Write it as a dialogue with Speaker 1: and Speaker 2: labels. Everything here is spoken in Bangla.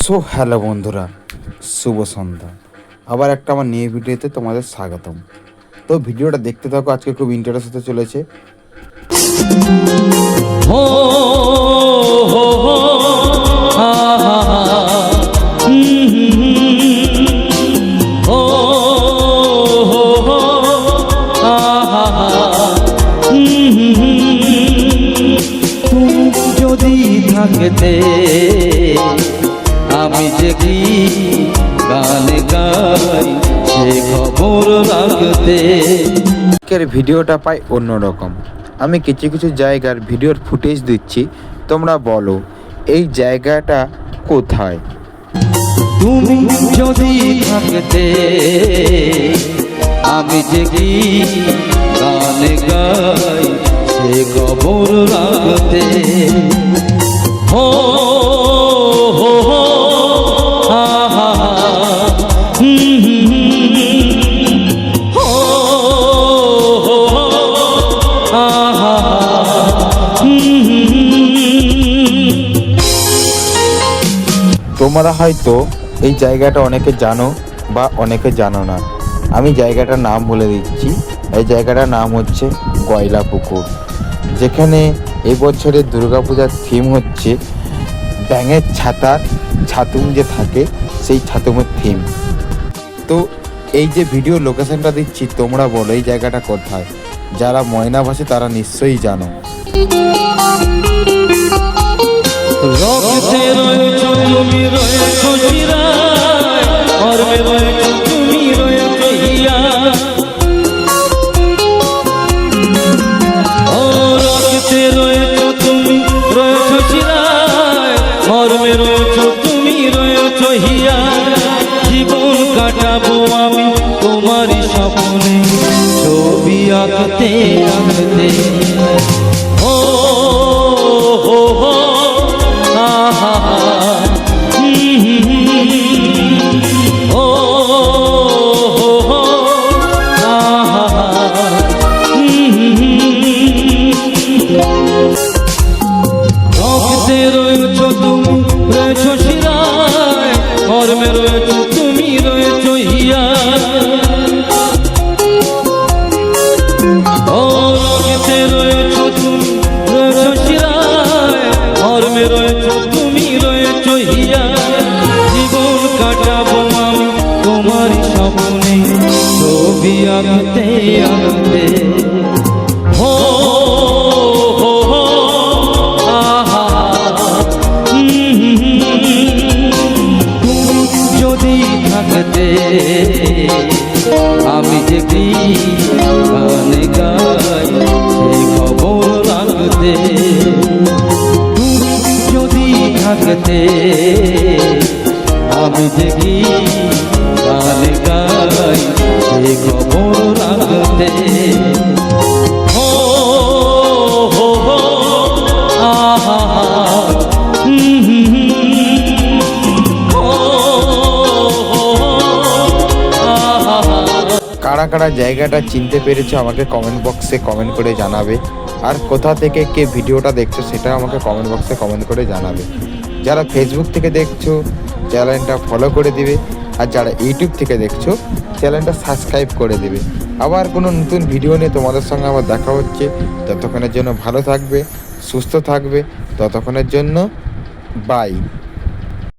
Speaker 1: সো হ্যালো বন্ধুরা, শুভ সন্ধ্যা। আবার একটা আমার নিউ ভিডিওতে তোমাদের স্বাগতম। তো ভিডিওটা দেখতে থাকো, আজকে খুব ইন্টারেস্ট হতে চলেছে।
Speaker 2: যদি থাকতে আমি যে কি গান গাই সে খবর রাখতে।
Speaker 1: আজকের ভিডিওটা পাই অন্যরকম। আমি কিছু কিছু জায়গার ভিডিওর ফুটেজ দিচ্ছি, তোমরা বলো এই জায়গাটা কোথায়।
Speaker 2: তুমি যদি থাকতে আমি যে কি গান গাই সে খবর রাখতে। হো হো হো আহা হো হো আহা
Speaker 1: তোমরা হয়তো এই জায়গাটা অনেকে জানো বা অনেকে জানো না। আমি জায়গাটার নাম বলে দিচ্ছি। এই জায়গাটার নাম হচ্ছে গয়লা পুকুর, যেখানে এবছরের দুর্গাপূজার থিম হচ্ছে ব্যাঙের ছাতুম যে থাকে সেই ছাতুমের থিম। তো এই যে ভিডিও লোকেশনটা দিচ্ছি, তোমরা বলো এই জায়গাটা কোথায়। যারা ময়না ভাষে তারা নিশ্চয়ই জানো।
Speaker 2: রক্তে রয়েছো তুমি রয়েছো শিরায়, কর্মে রয়েছো তুমি রয়েছো হিয়া। ও রক্তে রয়েছো তুমি রয়েছো শিরায়, কর্মে রয়েছো তুমি রয়েছো হিয়া। জীবন কাটাবো আমি তোমারই স্বপ্নে, ছবি আঁকতে আঁকতে। ও হো হো আহা ও হো হো আহা রক্তে রয়েছো তুমি রয়েছো শিরায়, কর্মে রয়েছো তুমি রয়েছো হিয়া। ও রক্তে রয়েছো তুমি রয়েছো শিরায়, কর্মে রয়েছো তুমি রয়েছো হিয়া। জীবন কাটাবো আমি তোমারই স্বপ্নে, ছবি আঁকতে আঁকতে। হো হো হো আহা তুমি যদি থাকতে আমি যে কি গান গাই সে খবর রাখতে। তুমি যদি থাকতে আমি যে কি গান গাই সে খবর রাখতে। হো হো হো আহা
Speaker 1: কারা কারা জায়গাটা চিনতে পেরেছো আমাকে কমেন্ট বক্সে কমেন্ট করে জানাবে। আর কোথা থেকে কে ভিডিওটা দেখছো সেটা আমাকে কমেন্ট বক্সে কমেন্ট করে জানাবে। যারা ফেসবুক থেকে দেখছো চ্যানেলটা ফলো করে দিবে, আর যারা ইউটিউব থেকে দেখছো চ্যানেলটা সাবস্ক্রাইব করে দেবে। আবার কোনো নতুন ভিডিও নিয়ে তোমাদের সঙ্গে আবার দেখা হচ্ছে। ততক্ষণের জন্য ভালো থাকবে, সুস্থ থাকবে। ততক্ষণের জন্য বাই।